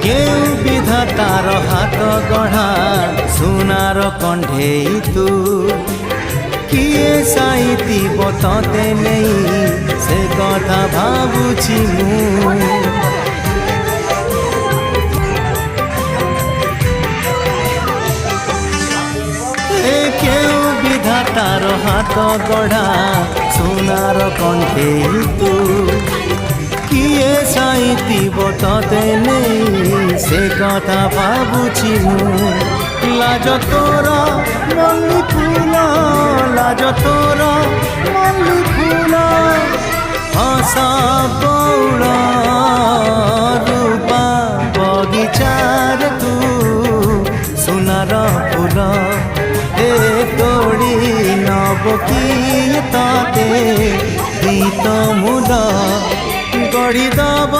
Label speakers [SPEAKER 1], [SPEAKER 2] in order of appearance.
[SPEAKER 1] কেউ বিধাতার হাত গঢ়া সোনার কণ্ঢেই তু কিয়ে সাইতিব ততে নেই সে কথা ভাবুছি মু কেউ বিধাতার হাত গঢ়া সোনার কণ্ঠেই তু কিয়ে সাইতিব ততে নেই সে কথা ভাবুছি মু লাজ তোর মল্লি ফুল লাজ তোর মল্লি ফুল হস বৌল রূপা বগিচার তু সোনার ফুল এ তোড়ি নব কিয়ে ততে গীত মূল গড়ি দব